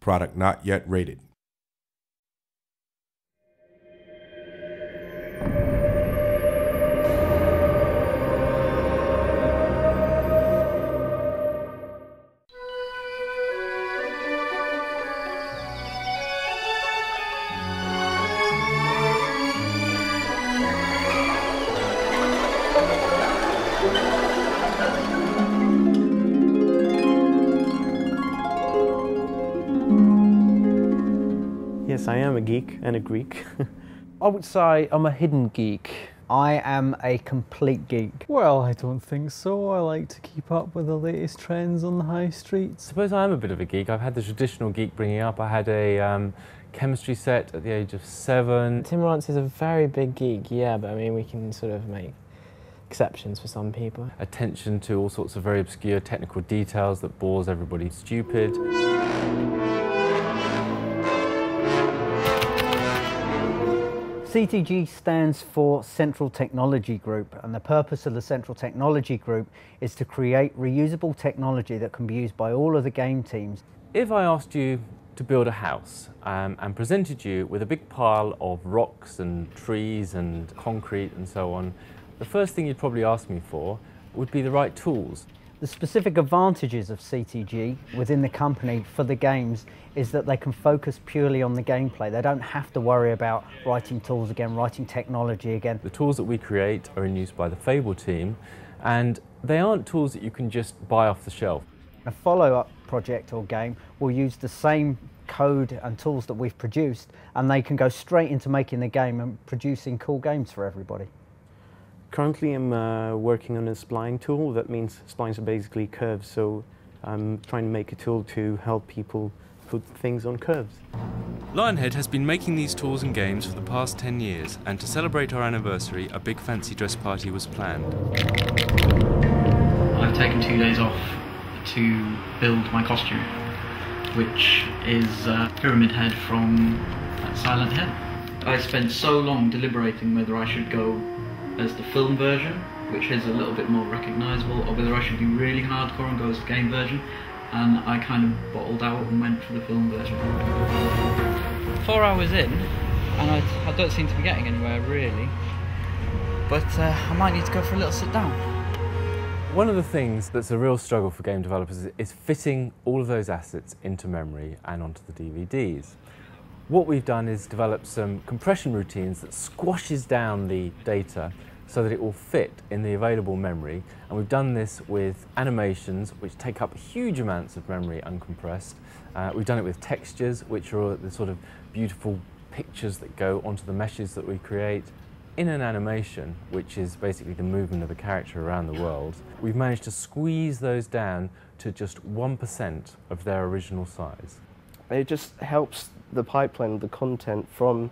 Product not yet rated. Yes, I am a geek and a Greek. I would say I'm a hidden geek. I am a complete geek. Well, I don't think so. I like to keep up with the latest trends on the high streets. I suppose I am a bit of a geek. I've had the traditional geek bringing up. I had a chemistry set at the age of 7. Tim Rance is a very big geek, yeah, but I mean, we can sort of make exceptions for some people. Attention to all sorts of very obscure technical details that bores everybody stupid. CTG stands for Central Technology Group, and the purpose of the Central Technology Group is to create reusable technology that can be used by all of the game teams. If I asked you to build a house and presented you with a big pile of rocks and trees and concrete and so on, the first thing you'd probably ask me for would be the right tools. The specific advantages of CTG within the company for the games is that they can focus purely on the gameplay. They don't have to worry about writing tools again, writing technology again. The tools that we create are in use by the Fable team, and they aren't tools that you can just buy off the shelf. A follow-up project or game will use the same code and tools that we've produced, and they can go straight into making the game and producing cool games for everybody. Currently I'm working on a spline tool. That means splines are basically curves, so I'm trying to make a tool to help people put things on curves. Lionhead has been making these tools and games for the past 10 years, and to celebrate our anniversary, a big fancy dress party was planned. I've taken 2 days off to build my costume, which is Pyramid Head from Silent Hill. I spent so long deliberating whether I should go as the film version, which is a little bit more recognisable, or whether I should be really hardcore and go as the game version, and I kind of bottled out and went for the film version. 4 hours in, and I don't seem to be getting anywhere really, but I might need to go for a little sit down. One of the things that's a real struggle for game developers is fitting all of those assets into memory and onto the DVDs. What we've done is develop some compression routines that squashes down the data so that it will fit in the available memory, and we've done this with animations which take up huge amounts of memory uncompressed. We've done it with textures, which are the sort of beautiful pictures that go onto the meshes that we create. In an animation, which is basically the movement of a character around the world, we've managed to squeeze those down to just 1% of their original size. It just helps the pipeline of the content from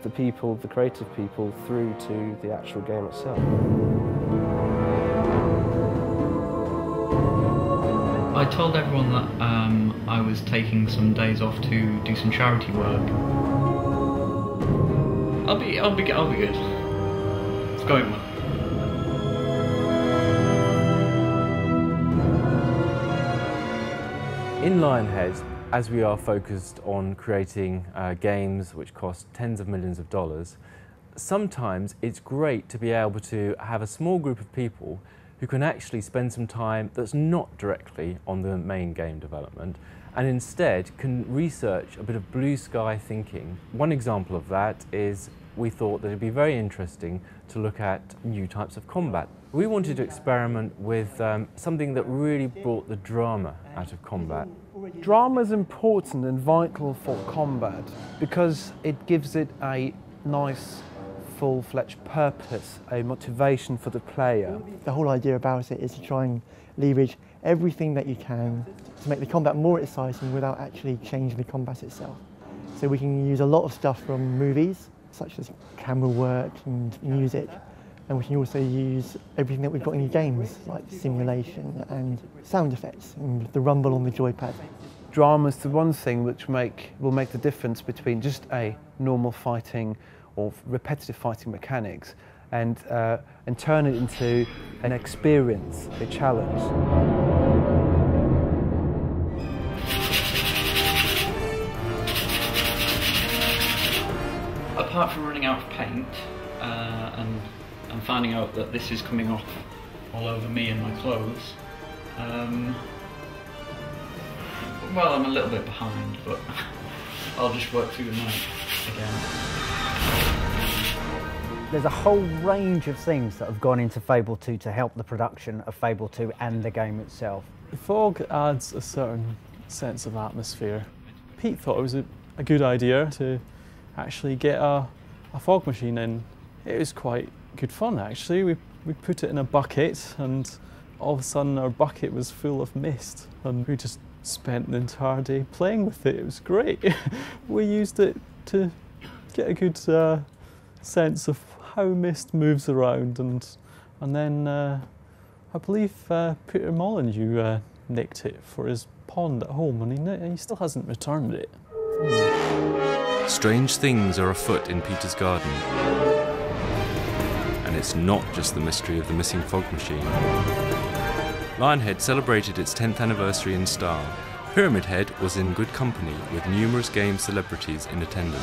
the people, the creative people, through to the actual game itself. I told everyone that I was taking some days off to do some charity work. I'll be good. It's going well. In Lionhead, as we are focused on creating games which cost tens of millions of dollars, sometimes it's great to be able to have a small group of people who can actually spend some time that's not directly on the main game development, and instead can research a bit of blue sky thinking. One example of that is we thought that it'd be very interesting to look at new types of combat. We wanted to experiment with something that really brought the drama out of combat. Drama is important and vital for combat because it gives it a nice, full-fledged purpose, a motivation for the player. The whole idea about it is to try and leverage everything that you can to make the combat more exciting without actually changing the combat itself. So we can use a lot of stuff from movies, such as camera work and music, and we can also use everything that we've got in games, like simulation and sound effects and the rumble on the joypad. Drama is the one thing which will make the difference between just a normal fighting or repetitive fighting mechanics and turn it into an experience, a challenge. apart from running out of paint and finding out that this is coming off all over me and my clothes, well, I'm a little bit behind, but I'll just work through the night again. There's a whole range of things that have gone into Fable 2 to help the production of Fable 2 and the game itself. The fog adds a certain sense of atmosphere. Pete thought it was a good idea to actually get a fog machine in. It was quite good fun actually. We put it in a bucket and all of a sudden our bucket was full of mist and we just spent the entire day playing with it. It was great. We used it to get a good sense of how mist moves around, and then I believe Peter Molyneux nicked it for his pond at home, and he still hasn't returned it. Strange things are afoot in Peter's garden. And it's not just the mystery of the missing fog machine. Lionhead celebrated its 10th anniversary in style. Pyramid Head was in good company with numerous game celebrities in attendance.